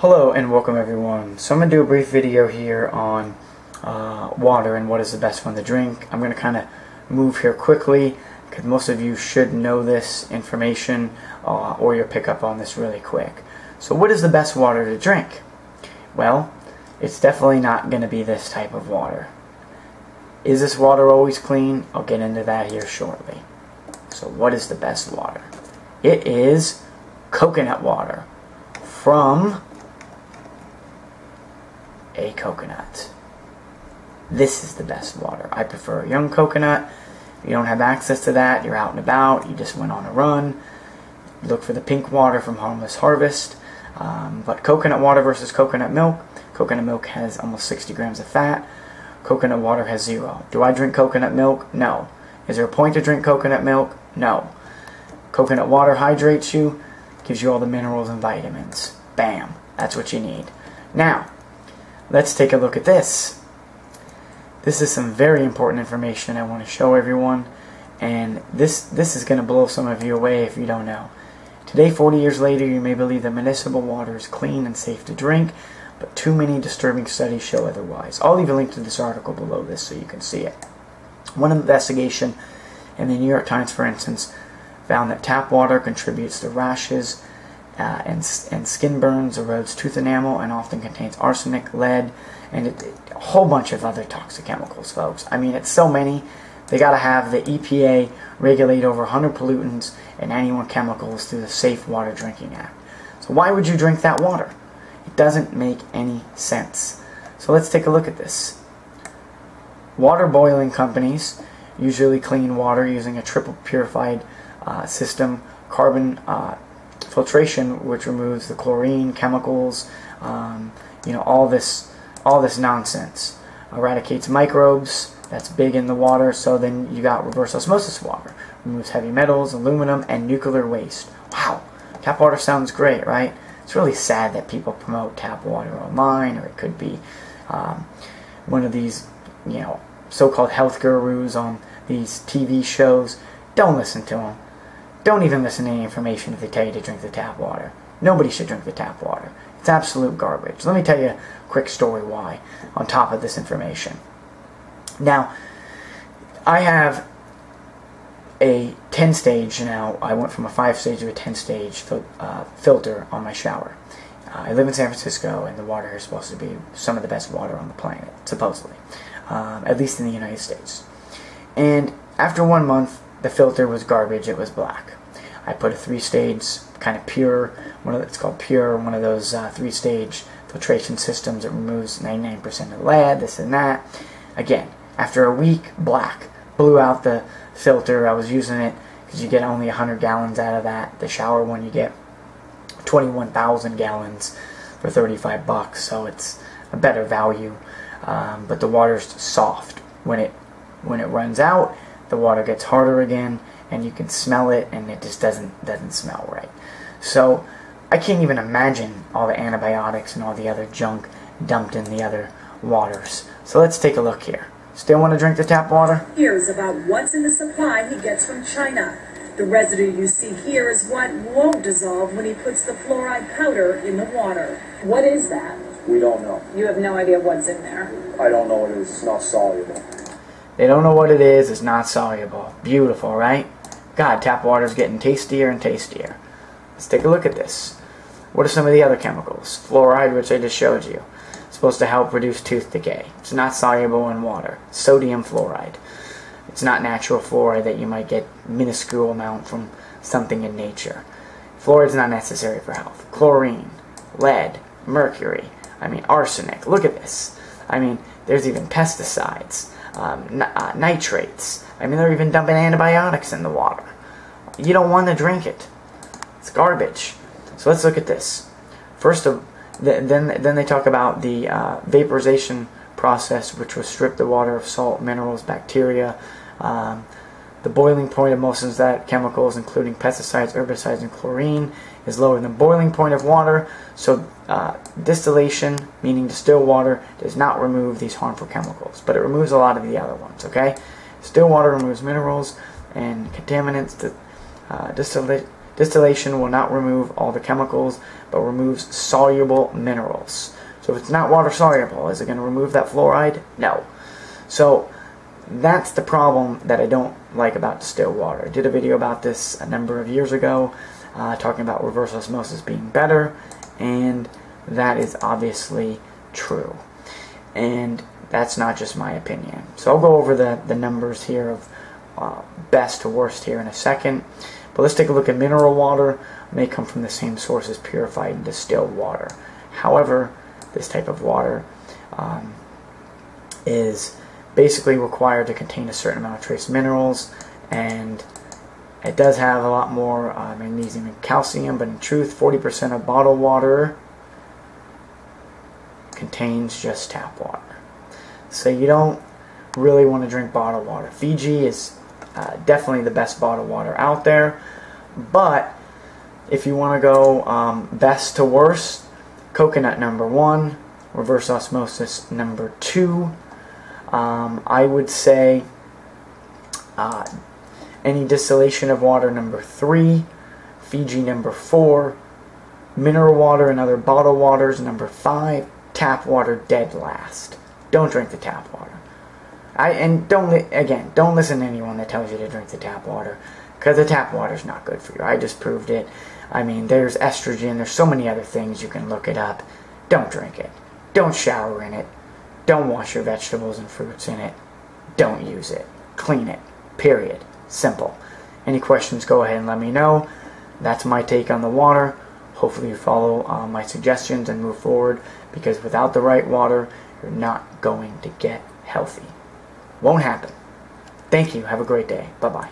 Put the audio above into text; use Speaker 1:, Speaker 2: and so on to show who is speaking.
Speaker 1: Hello and welcome everyone. So I'm going to do a brief video here on water and what is the best one to drink. I'm going to kind of move here quickly because most of you should know this information or you'll pick up on this really quick. So what is the best water to drink? Well, it's definitely not going to be this type of water. Is this water always clean? I'll get into that here shortly. So what is the best water? It is coconut water from a coconut. This is the best water. I prefer young coconut. If you don't have access to that, you're out and about, you just went on a run, look for the pink water from Harmless Harvest. But coconut water versus coconut milk has almost 60 grams of fat. Coconut water has 0. Do I drink coconut milk? No. Is there a point to drink coconut milk? No. Coconut water hydrates you, gives you all the minerals and vitamins. Bam. That's what you need. Now, let's take a look at this. This is some very important information I want to show everyone, and this is going to blow some of you away if you don't know. Today, 40 years later, you may believe that municipal water is clean and safe to drink, but too many disturbing studies show otherwise. I'll leave a link to this article below this so you can see it. One investigation in the New York Times, for instance, found that tap water contributes to rashes and skin burns, erodes tooth enamel, and often contains arsenic, lead, and a whole bunch of other toxic chemicals, folks. I mean, it's so many. They got to have the EPA regulate over 100 pollutants and 91 chemicals through the Safe Water Drinking Act. So why would you drink that water? It doesn't make any sense. So let's take a look at this. Water boiling companies usually clean water using a triple purified system, carbon filtration, which removes the chlorine, chemicals, all this nonsense. Eradicates microbes. That's big in the water. So then you got reverse osmosis water. Removes heavy metals, aluminum, and nuclear waste. Wow, tap water sounds great, right? It's really sad that people promote tap water online, or it could be one of these, so-called health gurus on these TV shows. Don't listen to them. Don't even listen to any information if they tell you to drink the tap water. Nobody should drink the tap water. It's absolute garbage. Let me tell you a quick story why, on top of this information. Now, I have a 10-stage now. I went from a 5-stage to a 10-stage filter on my shower. I live in San Francisco, and the water here is supposed to be some of the best water on the planet, supposedly. At least in the United States. And after 1 month, the filter was garbage. It was black. I put a 3-stage kind of pure, it's called pure, one of those 3-stage filtration systems that removes 99% of lead, this and that. Again, after a week, black. Blew out the filter. I was using it because you get only 100 gallons out of that. The shower one, you get 21,000 gallons for $35, so it's a better value. But the water's soft. When it runs out, the water gets harder again, and you can smell it, and it just doesn't smell right. So I can't even imagine all the antibiotics and all the other junk dumped in the other waters. So let's take a look here. Still want to drink the tap water?
Speaker 2: Here's about what's in the supply he gets from China. The residue you see here is what won't dissolve when he puts the fluoride powder in the water. What is that?
Speaker 3: We don't know.
Speaker 2: You have no idea what's in there?
Speaker 3: I don't know what it is. It's not soluble.
Speaker 1: They don't know what it is. It's not soluble. Beautiful, right? God, tap water's getting tastier and tastier. Let's take a look at this. What are some of the other chemicals? Fluoride, which I just showed you. It's supposed to help reduce tooth decay. It's not soluble in water. Sodium fluoride. It's not natural fluoride that you might get minuscule amount from something in nature. Fluoride's not necessary for health. Chlorine, lead, mercury, arsenic. Look at this. There's even pesticides, nitrates. They're even dumping antibiotics in the water. You don't want to drink it. It's garbage. So let's look at this. Then they talk about the vaporization process, which will strip the water of salt, minerals, bacteria. The boiling point of most of that chemicals, including pesticides, herbicides, and chlorine, is lower than the boiling point of water. So distillation, meaning distilled water, does not remove these harmful chemicals, but it removes a lot of the other ones. Okay, distilled water removes minerals and contaminants. Distillation will not remove all the chemicals, but removes soluble minerals. So if it's not water soluble, is it going to remove that fluoride? No. So that's the problem that I don't like about distilled water. I did a video about this a number of years ago, talking about reverse osmosis being better, and that is obviously true. And that's not just my opinion. So I'll go over the numbers here of best to worst here in a second. But let's take a look at mineral water. It may come from the same source as purified and distilled water. However, this type of water is basically required to contain a certain amount of trace minerals, and it does have a lot more magnesium and calcium, but in truth 40% of bottled water contains just tap water. So you don't really want to drink bottled water. Fiji is definitely the best bottled water out there, but if you want to go best to worst, coconut number 1, reverse osmosis number 2. I would say any distillation of water number 3, Fiji number 4, mineral water and other bottled waters number 5, tap water dead last. Don't drink the tap water. And don't listen to anyone that tells you to drink the tap water, because the tap water is not good for you. I just proved it. I mean, there's estrogen, there's so many other things, you can look it up. Don't drink it. Don't shower in it. Don't wash your vegetables and fruits in it. Don't use it. Clean it. Period. Simple. Any questions, go ahead and let me know. That's my take on the water. Hopefully you follow my suggestions and move forward, because without the right water, you're not going to get healthy. Won't happen. Thank you. Have a great day. Bye-bye.